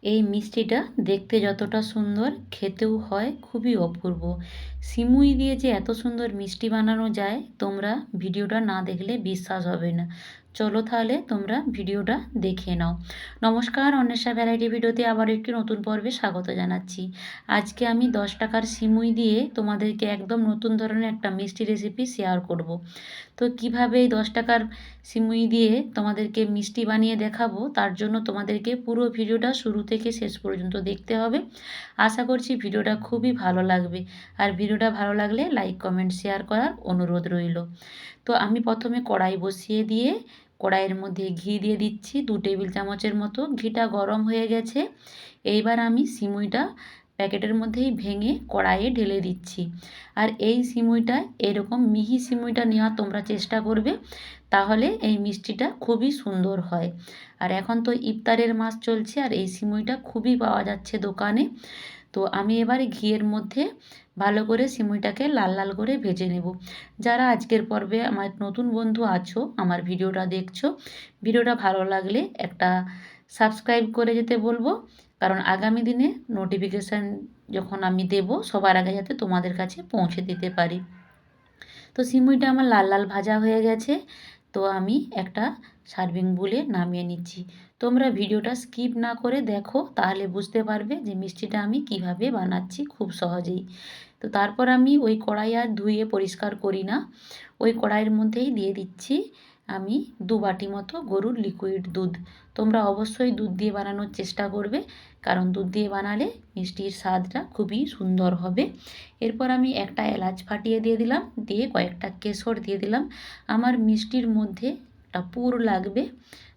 এই মিষ্টিটা দেখতে যতটা সুন্দর খেতেও হয় খুবই অপূর্ব। সিমুই দিয়ে যে এত সুন্দর মিষ্টি বানানো যায় তোমরা ভিডিওটা না দেখলে বিশ্বাস হবে না। চলো তাহলে তোমরা ভিডিওটা দেখে নাও। নমস্কার, অন্বেষা ভ্যারাইটি ভিডিওতে আবার একটি নতুন পর্বে স্বাগত জানাচ্ছি। আজকে আমি 10 টাকার সিমুই দিয়ে তোমাদেরকে একদম নতুন ধরনের একটা মিষ্টি রেসিপি শেয়ার করব। তো কিভাবে এই 10 টাকার সিমুই দিয়ে তোমাদেরকে মিষ্টি বানিয়ে দেখাবো, তার জন্য তোমাদেরকে পুরো ভিডিওটা শুরু থেকে শেষ পর্যন্ত দেখতে হবে। আশা করছি ভিডিওটা খুবই ভালো লাগবে। আর ভিডিওটা ভালো লাগলে লাইক কমেন্ট শেয়ার করার অনুরোধ রইল। তো আমি প্রথমে কড়াই বসিয়ে দিয়ে কড়াইয়ের মধ্যে ঘি দিয়ে দিচ্ছি 2 টেবিল চামচের মতো। ঘিটা গরম হয়ে গেছে। এইবার আমি সিমুইটা প্যাকেটের মধ্যেই ভেঙে কড়াইয়ে ঢেলে দিচ্ছি। আর এই সিমুইটা এরকম মিহি সিমুইটা নেওয়ার তোমরা চেষ্টা করবে, তাহলে এই মিষ্টিটা খুবই সুন্দর হয়। আর এখন তো ইফতারের মাস চলছে আর এই সিমুইটা খুবই পাওয়া যাচ্ছে দোকানে। তো আমি এবার ঘিয়ের মধ্যে ভালো করে সিমুইটাকে লাল লাল করে ভেজে নেব। যারা আজকের পর্বে আমার নতুন বন্ধু আছো, আমার ভিডিওটা দেখছো, ভিডিওটা ভালো লাগলে একটা সাবস্ক্রাইব করে যেতে বলবো, কারণ আগামী দিনে নোটিফিকেশান যখন আমি দেব সবার আগে যাতে তোমাদের কাছে পৌঁছে দিতে পারি। তো সিমুইটা আমার লাল লাল ভাজা হয়ে গেছে। তো আমি একটা সার্ভিং বুলে নামিয়ে নিচ্ছি। তোমরা ভিডিওটা স্কিপ না করে দেখো, তাহলে বুঝতে পারবে যে মিষ্টিটা আমি কিভাবে বানাচ্ছি খুব সহজেই। তো তারপর আমি ওই কড়াই আর ধুয়ে পরিষ্কার করি না, ওই কড়াইয়ের মধ্যেই দিয়ে দিচ্ছি আমি 2 বাটি মতো গরুর লিকুইড দুধ। তোমরা অবশ্যই দুধ দিয়ে বানানোর চেষ্টা করবে, কারণ দুধ দিয়ে বানালে মিষ্টির স্বাদটা খুবই সুন্দর হবে। এরপর আমি একটা এলাচ ফাটিয়ে দিয়ে দিলাম, দিয়ে কয়েকটা কেশর দিয়ে দিলাম। আমার মিষ্টির মধ্যে একটা পুর লাগবে,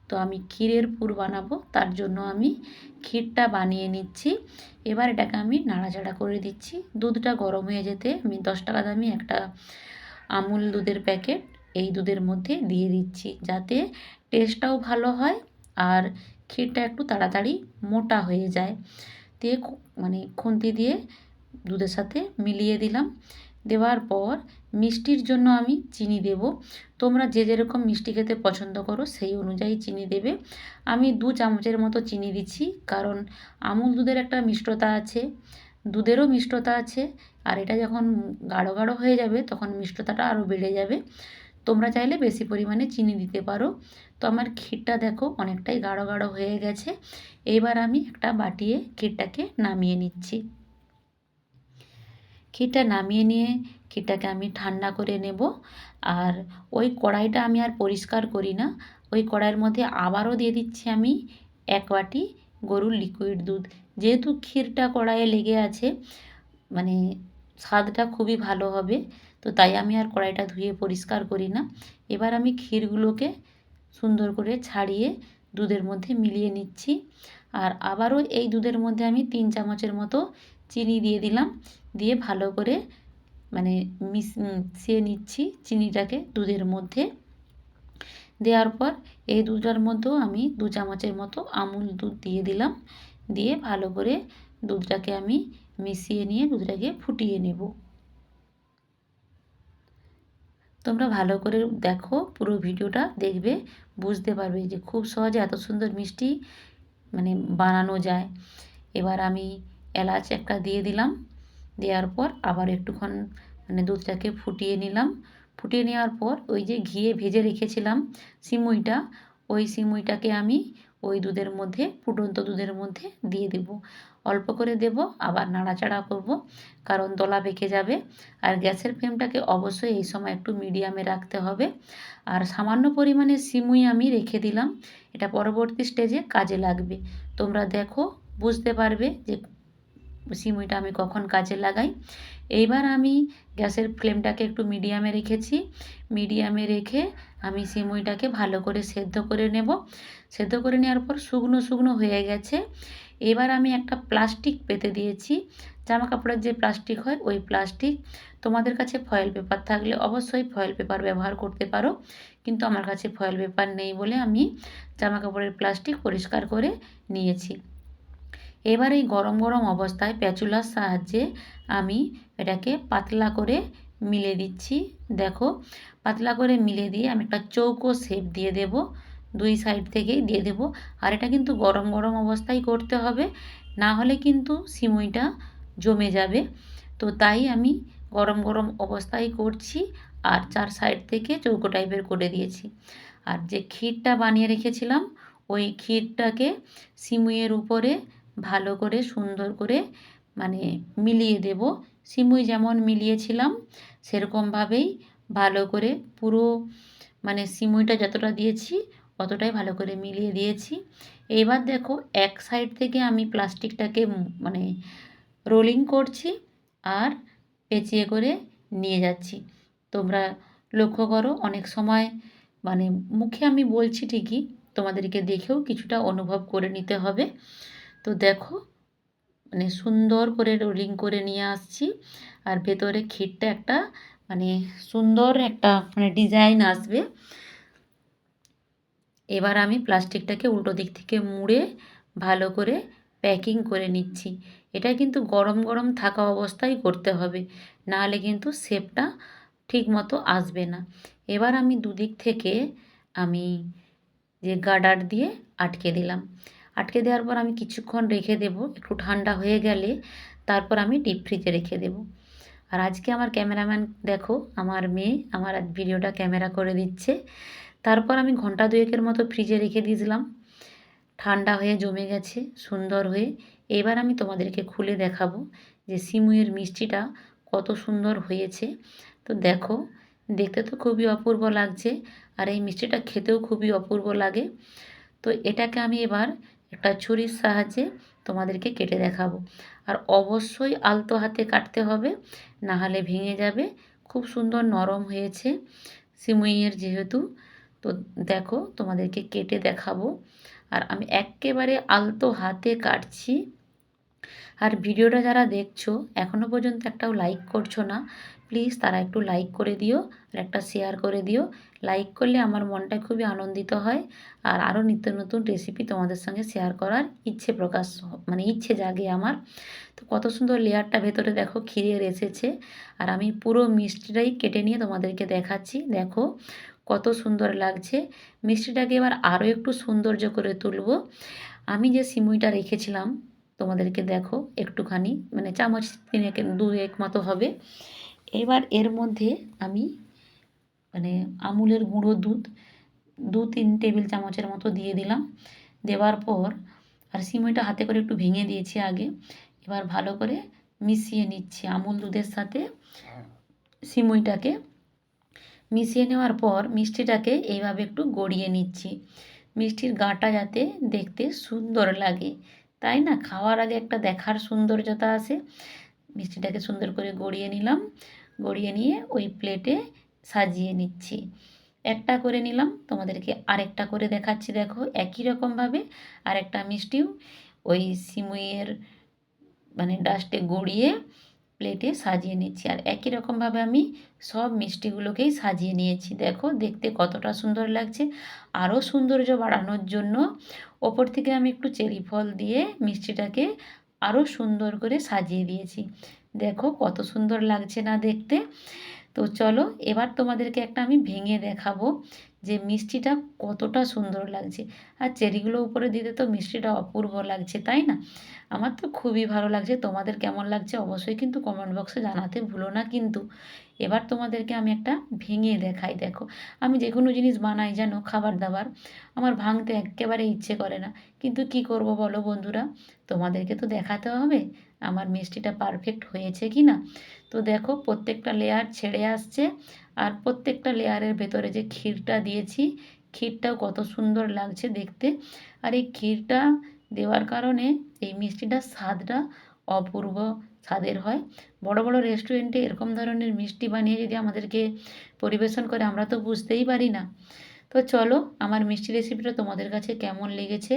তো আমি ক্ষীরের পুর বানাবো, তার জন্য আমি ক্ষীরটা বানিয়ে নিচ্ছি। এবার এটাকে আমি নাড়াচাড়া করে দিচ্ছি। দুধটা গরম হয়ে যেতে আমি 10 টাকা দামি একটা আমুল দুধের প্যাকেট এই দুধের মধ্যে দিয়ে দিচ্ছি, যাতে টেস্টটাও ভালো হয় আর ক্ষীরটা একটু তাড়াতাড়ি মোটা হয়ে যায়। দিয়ে মানে খুন্তি দিয়ে দুধের সাথে মিলিয়ে দিলাম। দেওয়ার পর মিষ্টির জন্য আমি চিনি দেব। তোমরা যে যেরকম মিষ্টি খেতে পছন্দ করো সেই অনুযায়ী চিনি দেবে। আমি 2 চামচের মতো চিনি দিচ্ছি, কারণ আমুল দুধের একটা মিষ্টতা আছে, দুধেরও মিষ্টতা আছে। আর এটা যখন গাঢ় গাঢ় হয়ে যাবে তখন মিষ্টতাটা আরও বেড়ে যাবে। তোমরা চাইলে বেশি পরিমাণে চিনি দিতে পারো। তো আমার ক্ষীরটা দেখো অনেকটাই গাঢ় গাঢ় হয়ে গেছে। এইবার আমি একটা বাটিয়ে ক্ষীরটাকে নামিয়ে নিচ্ছি। ক্ষীরটা নামিয়ে নিয়ে ক্ষীরটাকে আমি ঠান্ডা করে নেব। আর ওই কড়াইটা আমি আর পরিষ্কার করি না, ওই কড়াইয়ের মধ্যে আবারও দিয়ে দিচ্ছি আমি 1 বাটি গরুর লিকুইড দুধ। যেহেতু ক্ষীরটা কড়াইয়ে লেগে আছে, মানে স্বাদটা খুবই ভালো হবে, তো তাই আমি আর কড়াইটা ধুয়ে পরিষ্কার করি না। এবার আমি ক্ষীরগুলোকে সুন্দর করে ছাড়িয়ে দুধের মধ্যে মিলিয়ে নিচ্ছি। আর আবারও এই দুধের মধ্যে আমি 3 চামচের মতো চিনি দিয়ে দিলাম, দিয়ে ভালো করে মানে মিশিয়ে নিচ্ছি চিনিটাকে দুধের মধ্যে। দেওয়ার পর এই দুধটার মধ্যেও আমি 2 চামচের মতো আমুল দুধ দিয়ে দিলাম, দিয়ে ভালো করে দুধটাকে আমি মিশিয়ে নিয়ে দুধটাকে ফুটিয়ে নেব। তোমরা ভালো করে দেখো, পুরো ভিডিওটা দেখবে, বুঝতে পারবে যে খুব সহজে এত সুন্দর মিষ্টি মানে বানানো যায়। এবার আমি এলাচ একটা দিয়ে দিলাম। দেওয়ার পর আবার একটুক্ষণ দুধটাকে ফুটিয়ে নিলাম। ফুটিয়ে নেওয়ার পর ওই যে ঘিয়ে ভেজে রেখেছিলাম সিমুইটা, ওই সিমুইটাকে আমি ওই দুধের মধ্যে, ফুটন্ত দুধের মধ্যে দিয়ে দেব। অল্প করে দেব, আবার নাড়াচাড়া করব, কারণ দলা পেকে যাবে। আর গ্যাসের ফ্লেমটাকে অবশ্যই এই সময় একটু মিডিয়ামে রাখতে হবে। আর সামান্য পরিমাণে সিমুই আমি রেখে দিলাম, এটা পরবর্তী স্টেজে কাজে লাগবে। তোমরা দেখো, বুঝতে পারবে যে সিমুইটা আমি কখন কাজে লাগাই। এইবার আমি গ্যাসের ফ্লেমটাকে একটু মিডিয়ামে রেখেছি। মিডিয়ামে রেখে আমি সিমুইটাকে ভালো করে সেদ্ধ করে নেব। সেদ্ধ করে নেওয়ার পর শুকনো শুকনো হয়ে গেছে। এবার আমি একটা প্লাস্টিক পেতে দিয়েছি, জামা কাপড়ের যে প্লাস্টিক হয় ওই প্লাস্টিক। তোমাদের কাছে ফয়েল পেপার থাকলে অবশ্যই ফয়েল পেপার ব্যবহার করতে পারো, কিন্তু আমার কাছে ফয়েল পেপার নেই বলে আমি জামা কাপড়ের প্লাস্টিক পরিষ্কার করে নিয়েছি। এবার এই গরম গরম অবস্থায় প্যাচুলার সাহায্যে আমি এটাকে পাতলা করে মিলে দিচ্ছি। দেখো, পাতলা করে মিলে দিয়ে আমি একটা চৌকো শেপ দিয়ে দেব। দুই সাইড থেকেই দিয়ে দেব। আর এটা কিন্তু গরম গরম অবস্থায় করতে হবে, না হলে কিন্তু সিমুইটা জমে যাবে। তো তাই আমি গরম গরম অবস্থায় করছি আর চার সাইড থেকে চৌকো টাইপের করে দিয়েছি। আর যে ক্ষীরটা বানিয়ে রেখেছিলাম ওই ক্ষীরটাকে সিমুইয়ের উপরে ভালো করে সুন্দর করে মানে মিলিয়ে দেব। সিমুই যেমন মিলিয়েছিলাম সেরকমভাবেই ভালো করে পুরো মানে সিমুইটা যতটা দিয়েছি অতটাই ভালো করে মিলিয়ে দিয়েছি। এবার দেখো এক সাইড থেকে আমি প্লাস্টিকটাকে মানে রোলিং করছি আর পেঁচিয়ে করে নিয়ে যাচ্ছি। তোমরা লক্ষ্য করো অনেক সময় মানে মুখে আমি বলছি ঠিকই, তোমাদেরকে দেখেও কিছুটা অনুভব করে নিতে হবে। তো দেখো মানে সুন্দর করে রোলিং করে নিয়ে আসছি আর ভেতরে ক্ষীরটা একটা মানে সুন্দর একটা মানে ডিজাইন আসবে। এবার আমি প্লাস্টিকটাকে উল্টো দিক থেকে মুড়ে ভালো করে প্যাকিং করে নিচ্ছি। এটা কিন্তু গরম গরম থাকা অবস্থায় করতে হবে, নাহলে কিন্তু শেপটা ঠিক মতো আসবে না। এবার আমি দুদিক থেকে আমি যে গার্ডার দিয়ে আটকে দিলাম। আটকে দেওয়ার পর আমি কিছুক্ষণ রেখে দেব, একটু ঠান্ডা হয়ে গেলে তারপর আমি ডিপ ফ্রিজে রেখে দেব। আর আজকে আমার ক্যামেরাম্যান দেখো আমার মেয়ে আমার ভিডিওটা ক্যামেরা করে দিচ্ছে। তারপর আমি ঘন্টা দুয়েকের মতো ফ্রিজে রেখে দিয়েছিলাম, ঠান্ডা হয়ে জমে গেছে সুন্দর হয়ে। এবার আমি তোমাদেরকে খুলে দেখাবো যে সিমুইয়ের মিষ্টিটা কত সুন্দর হয়েছে। তো দেখো দেখতে তো খুবই অপূর্ব লাগছে আর এই মিষ্টিটা খেতেও খুবই অপূর্ব লাগে। তো এটাকে আমি এবার একটা ছুরির সাহায্যে তোমাদেরকে কেটে দেখাবো। আর অবশ্যই আলতো হাতে কাটতে হবে, না হলে ভেঙে যাবে। খুব সুন্দর নরম হয়েছে সিমুইয়ের যেহেতু। তো দেখো তোমাদেরকে কেটে দেখাবো আর আমি একেবারে আলতো হাতে কাটছি। আর ভিডিওটা যারা দেখছো এখনও পর্যন্ত একটাও লাইক করছো না, প্লিজ তারা একটু লাইক করে দিও আর একটা শেয়ার করে দিও। লাইক করলে আমার মনটা খুবই আনন্দিত হয় আর আরও নিত্য নতুন রেসিপি তোমাদের সঙ্গে শেয়ার করার ইচ্ছে প্রকাশ মানে ইচ্ছে জাগে আমার। তো কত সুন্দর লেয়ারটা ভেতরে দেখো ক্ষীরের এসেছে আর আমি পুরো মিষ্টিটাই কেটে নিয়ে তোমাদেরকে দেখাচ্ছি। দেখো কত সুন্দর লাগছে। মিষ্টিটাকে এবার আরও একটু সৌন্দর্য করে তুলব। আমি যে সিমুইটা রেখেছিলাম তোমাদেরকে দেখো একটুখানি মানে চামচ তিনেক দুয়েক মতো হবে। এবার এর মধ্যে আমি মানে আমুলের গুঁড়ো দুধ 2-3 টেবিল চামচের মতো দিয়ে দিলাম। দেওয়ার পর আর সিমুইটা হাতে করে একটু ভেঙে দিয়েছি আগে। এবার ভালো করে মিশিয়ে নিচ্ছি আমুল দুধের সাথে সিমুইটাকে। মিশিয়ে নেওয়ার পর মিষ্টিটাকে এইভাবে একটু গড়িয়ে নিচ্ছি, মিষ্টির গাটা যাতে দেখতে সুন্দর লাগে, তাই না? খাওয়ার আগে একটা দেখার সৌন্দর্যতা আসে। মিষ্টিটাকে সুন্দর করে গড়িয়ে নিলাম, গড়িয়ে নিয়ে ওই প্লেটে সাজিয়ে নিচ্ছি। একটা করে নিলাম, তোমাদেরকে আরেকটা করে দেখাচ্ছি। দেখো একই রকমভাবে আরেকটা মিষ্টিও ওই সিমুইয়ের মানে ডাস্টে গড়িয়ে প্লেটে সাজিয়ে নিচ্ছি। আর একই রকমভাবে আমি সব মিষ্টিগুলোকেই সাজিয়ে নিয়েছি। দেখো দেখতে কতটা সুন্দর লাগছে। আরও সৌন্দর্য বাড়ানোর জন্য ওপর থেকে আমি একটু চেরি ফল দিয়ে মিষ্টিটাকে আরও সুন্দর করে সাজিয়ে দিয়েছি। দেখো কত সুন্দর লাগছে না দেখতে। তো চলো এবার তোমাদেরকে একটা আমি ভেঙে দেখাবো যে মিষ্টিটা কতটা সুন্দর লাগছে। আর চেরিগুলো উপরে দিতে তো মিষ্টিটা অপূর্ব লাগছে, তাই না? আমার তো খুবই ভালো লাগছে। তোমাদের কেমন লাগছে অবশ্যই কিন্তু কমেন্ট বক্সে জানাতে ভুলো না কিন্তু। এবার তোমাদেরকে আমি একটা ভেঙে দেখাই। দেখো আমি যে কোনো জিনিস বানাই জানো খাবার দাবার, আমার ভাঙতে একেবারে ইচ্ছে করে না, কিন্তু কি করব বলো বন্ধুরা, তোমাদেরকে তো দেখাতে হবে আমার মিষ্টিটা পারফেক্ট হয়েছে কি না। তো দেখো প্রত্যেকটা লেয়ার ছেড়ে আসছে আর প্রত্যেকটা লেয়ারের ভেতরে যে ক্ষীরটা দিয়েছি ক্ষীরটাও কত সুন্দর লাগছে দেখতে। আর এই ক্ষীরটা দেওয়ার কারণে এই মিষ্টিটার স্বাদটা অপূর্ব স্বাদের হয়। বড় বড় রেস্টুরেন্টে এরকম ধরনের মিষ্টি বানিয়ে যদি আমাদেরকে পরিবেশন করে আমরা তো বুঝতেই পারি না। তো চলো আমার মিষ্টি রেসিপিটা তোমাদের কাছে কেমন লেগেছে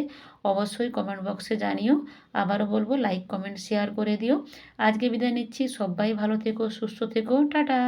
অবশ্যই কমেন্ট বক্সে জানিও। আবারও বলবো লাইক কমেন্ট শেয়ার করে দিও। আজকে বিদায় নিচ্ছি, সবাই ভালো থেকো সুস্থ থেকো, টাটা।